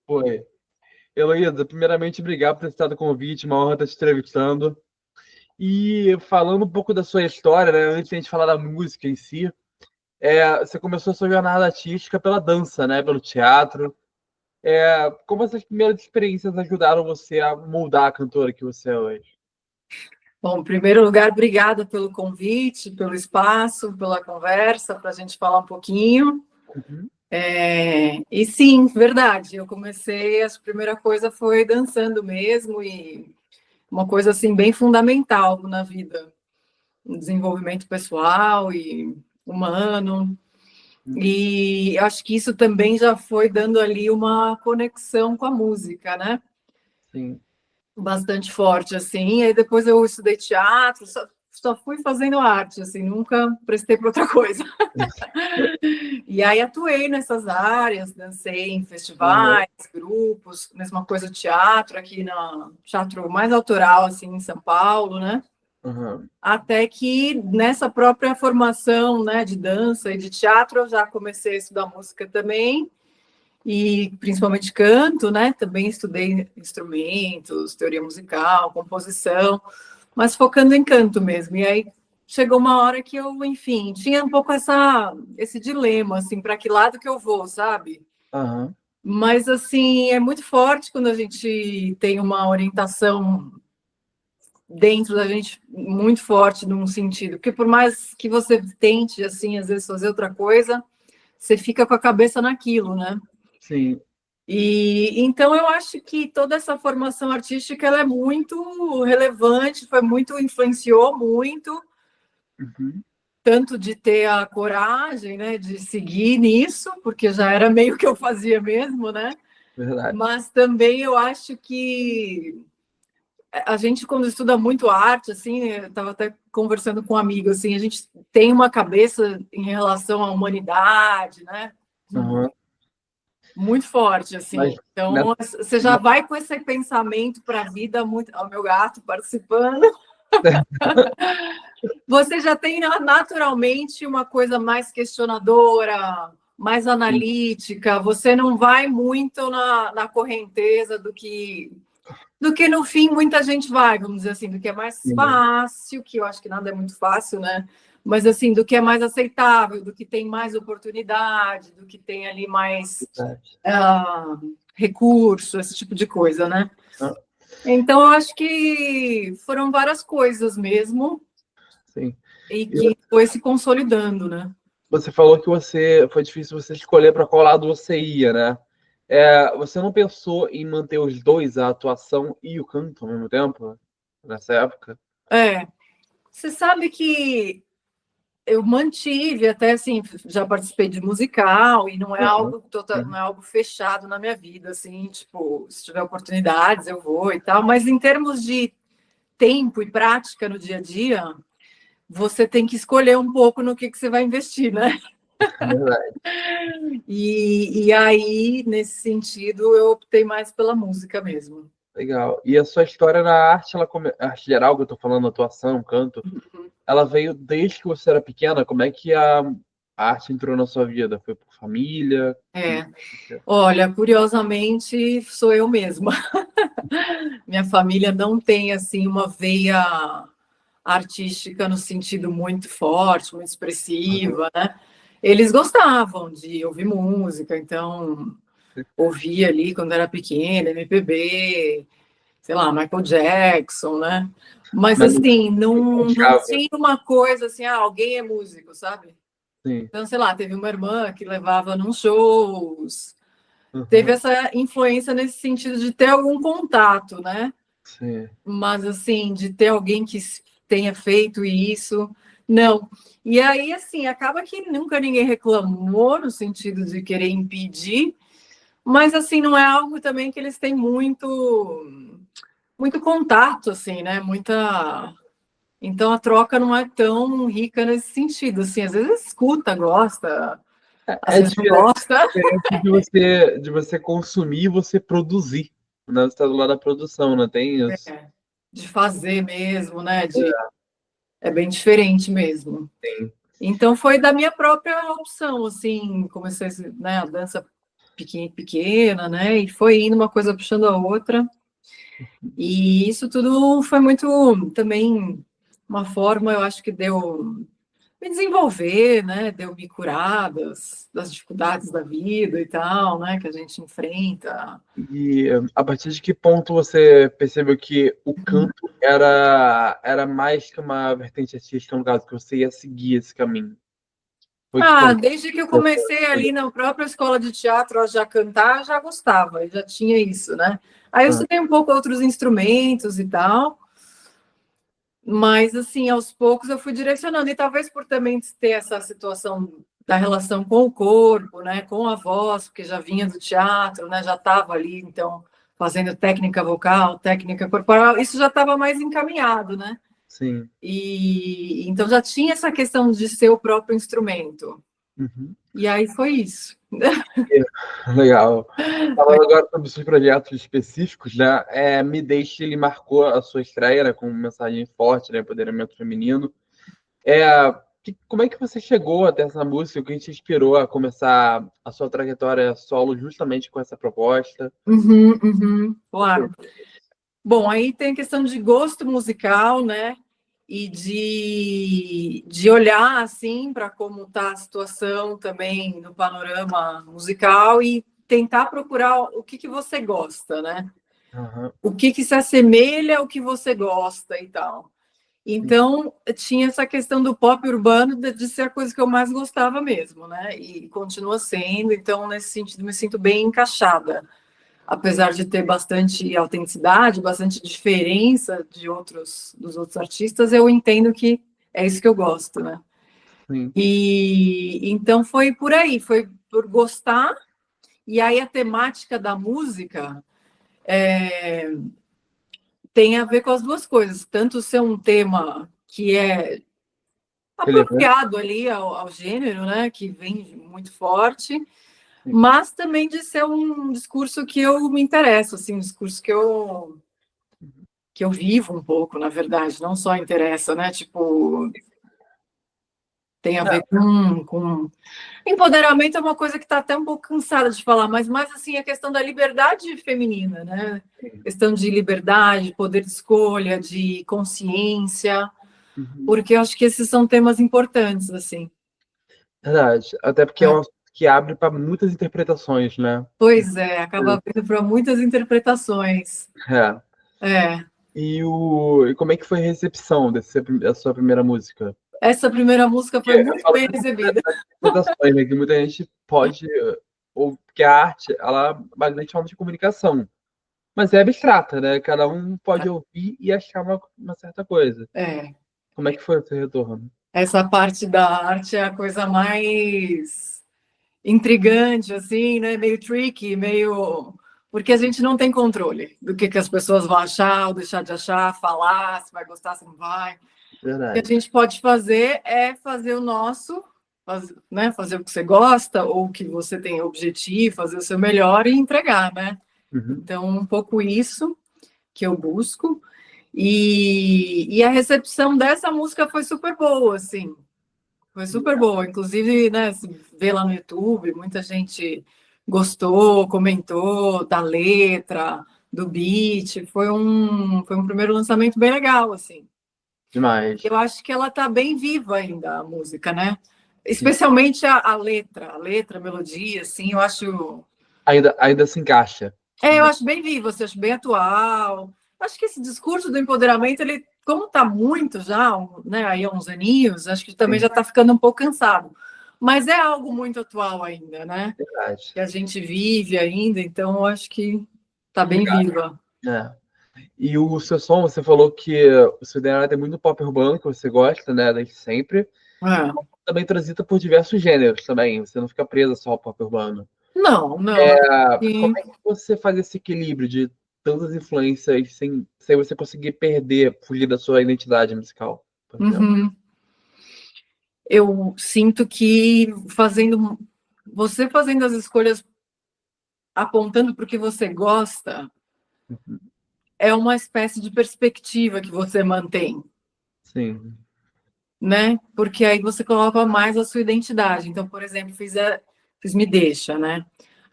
Foi. Heloísa, primeiramente, obrigado por ter aceitado o convite, uma honra estar te entrevistando. E falando um pouco da sua história, né, antes de a gente falar da música em si, você começou a sua jornada artística pela dança, né, pelo teatro. Como essas primeiras experiências ajudaram você a moldar a cantora que você é hoje? Bom, em primeiro lugar, obrigada pelo convite, pelo espaço, pela conversa, para a gente falar um pouquinho. Uhum. E sim, verdade, eu comecei, a primeira coisa foi dançando mesmo, e uma coisa assim bem fundamental na vida, no desenvolvimento pessoal e humano. E acho que isso também já foi dando ali uma conexão com a música, né? Sim. Bastante forte, assim. E aí depois eu estudei teatro, só fui fazendo arte, assim, nunca prestei para outra coisa. E aí atuei nessas áreas, dancei em Uhum. festivais, grupos, mesma coisa teatro, aqui no teatro mais autoral, assim, em São Paulo, né? Uhum. Até que nessa própria formação, né, de dança e de teatro, eu já comecei a estudar música também, e principalmente canto, né? Também estudei instrumentos, teoria musical, composição, mas focando em canto mesmo. E aí chegou uma hora que eu, enfim, tinha um pouco esse dilema, assim, para que lado que eu vou, sabe? Uhum. Mas, assim, é muito forte quando a gente tem uma orientação dentro da gente muito forte num sentido, porque por mais que você tente, assim, às vezes fazer outra coisa, você fica com a cabeça naquilo, né? Sim. E então eu acho que toda essa formação artística ela é muito relevante, influenciou muito, Uhum. tanto de ter a coragem, né, de seguir nisso, porque já era meio que eu fazia mesmo, né? Verdade. Mas também eu acho que a gente, quando estuda muito arte, assim, eu estava até conversando com um amigo, assim, a gente tem uma cabeça em relação à humanidade, né? Uhum. Muito forte, Mas, assim. né, Então, você já vai com esse pensamento para a vida, muito. Ó, o meu gato participando. Você já tem naturalmente uma coisa mais questionadora, mais analítica. Você não vai muito na correnteza do que no fim muita gente vai, vamos dizer assim, do que é mais fácil, que eu acho que nada é muito fácil, né? Mas assim, do que é mais aceitável, do que tem mais oportunidade, do que tem ali mais recurso, esse tipo de coisa, né? Então, eu acho que foram várias coisas mesmo, sim. e que foi se consolidando, né? Você falou que foi difícil você escolher para qual lado você ia, né? Você não pensou em manter os dois, a atuação e o canto ao mesmo tempo, nessa época? Você sabe que eu mantive até assim, já participei de musical e não é Aham, algo não sim. é algo fechado na minha vida, assim, tipo, se tiver oportunidades eu vou e tal, mas em termos de tempo e prática no dia a dia, você tem que escolher um pouco no que você vai investir, né? É verdade. E aí, nesse sentido, eu optei mais pela música mesmo. Legal. E a sua história na arte, arte geral, que eu tô falando, atuação, canto, ela veio desde que você era pequena? Como é que a arte entrou na sua vida? Foi por família? É, olha, curiosamente, sou eu mesma. Minha família não tem, assim, uma veia artística no sentido muito forte, muito expressiva, né? Eles gostavam de ouvir música, então ouvia ali quando era pequena, MPB, sei lá, Michael Jackson, né? Mas Mas assim, não não puxava. tinha uma coisa assim, alguém é músico, sabe? Sim. Então, sei lá, teve uma irmã que levava nos shows, teve Uhum. essa influência nesse sentido de ter algum contato, né? Sim. Mas assim, de ter alguém que tenha feito isso, não. E aí, assim, acaba que nunca ninguém reclamou no sentido de querer impedir, mas assim, não é algo também que eles têm muito contato, assim, né? Muita. Então a troca não é tão rica nesse sentido, assim, às vezes escuta, gosta, às É vezes não gosta. diferente de você consumir e você produzir. Né? Você está do lado da produção, não tem isso? De fazer mesmo, né? É bem diferente mesmo. Sim. Então foi da minha própria opção, assim, comecei, né, a dança pequena, né? E foi indo uma coisa puxando a outra. E isso tudo foi muito também uma forma, eu acho que deu me desenvolver, né? Deu me curar das dificuldades da vida e tal, né? Que a gente enfrenta. E a partir de que ponto você percebeu que o canto era mais que uma vertente artística, no caso, que você ia seguir esse caminho? Foi que ponto? Desde que eu comecei ali na própria escola de teatro a já cantar, eu já gostava, eu já tinha isso, né? Aí eu Ah, estudei um pouco outros instrumentos e tal, mas assim, aos poucos eu fui direcionando, e talvez por também ter essa situação da relação com o corpo, né, com a voz, porque já vinha do teatro, né, já estava ali, então, fazendo técnica vocal, técnica corporal, isso já estava mais encaminhado, né? sim. E então já tinha essa questão de ser o próprio instrumento. Uhum. E aí foi isso. Legal. Falando agora sobre os seus projetos específicos, né? Me Deixe, ele marcou a sua estreia, né, com uma mensagem forte, né, empoderamento feminino. Como é que você chegou até essa música? O que te inspirou a começar a sua trajetória solo justamente com essa proposta? Claro. Bom, aí tem a questão de gosto musical, né? E de olhar assim para como está a situação também no panorama musical e tentar procurar o que você gosta, né? Aham, O que se assemelha ao que você gosta e tal. sim, Então, tinha essa questão do pop urbano de ser a coisa que eu mais gostava mesmo, né? E continua sendo, então, nesse sentido, me sinto bem encaixada. Apesar de ter bastante autenticidade, bastante diferença dos outros artistas, eu entendo que é isso que eu gosto, né? sim. E então foi por aí, foi por gostar, e aí a temática da música tem a ver com as duas coisas, tanto ser um tema que é Relevante, apropriado ali ao gênero, né, que vem muito forte, sim. mas também de ser um discurso que eu me interesso, assim, um discurso que eu vivo um pouco, na verdade, não só interessa, né, tipo, tem a É, ver com... Empoderamento é uma coisa que está até um pouco cansada de falar, mas mais, assim, a questão da liberdade feminina, né, sim. questão de liberdade, poder de escolha, de consciência, Uhum. porque eu acho que esses são temas importantes, assim. Verdade. Até porque é um assunto que abre para muitas interpretações, né? Pois é, acaba vindo para muitas interpretações. É. É. E como é que foi a recepção da sua primeira música? Essa primeira música Porque foi eu muito falo bem recebida. das interpretações, né? Que muita gente pode, ou porque a arte, ela basicamente é uma forma de comunicação, mas é abstrata, né? Cada um pode ouvir e achar uma certa coisa. É. Como é que foi o seu retorno? Essa parte da arte é a coisa mais intrigante, assim, né? Meio tricky, meio. Porque a gente não tem controle do que as pessoas vão achar ou deixar de achar, falar, se vai gostar, se não vai. O que a Verdade. gente pode fazer é fazer o nosso, né? Fazer o que você gosta ou o que você tem objetivo, fazer o seu melhor e entregar, né? Uhum. Então, um pouco isso que eu busco. E a recepção dessa música foi super boa, assim. Foi super boa. Inclusive, né, se vê lá no YouTube, muita gente gostou, comentou da letra, do beat. Foi um primeiro lançamento bem legal, assim. Demais. Eu acho que ela está bem viva ainda, a música, né? Sim. Especialmente a letra, a melodia, assim, eu acho. Ainda se encaixa. Eu acho bem vivo, assim, acho bem atual. Acho que esse discurso do empoderamento, ele, como está muito já, né, aí há uns aninhos, acho que também Sim, já está ficando um pouco cansado. Mas é algo muito atual ainda, né? verdade. Que a gente vive ainda, então eu acho que está bem viva. É. E o seu som, você falou que o seu DNA tem muito pop urbano, que você gosta, né, desde sempre. É. Também transita por diversos gêneros também. Você não fica presa só ao pop urbano. Não, não. Como Sim. é que você faz esse equilíbrio de tantas influências sem você conseguir perder, fugir da sua identidade musical, por exemplo? Uhum. Eu sinto que você fazendo as escolhas apontando para o que você gosta, Uhum. é uma espécie de perspectiva que você mantém, Sim. né? Porque aí você coloca mais a sua identidade. Então, por exemplo, fiz Me Deixa, né?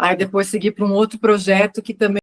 Aí depois segui para um outro projeto que também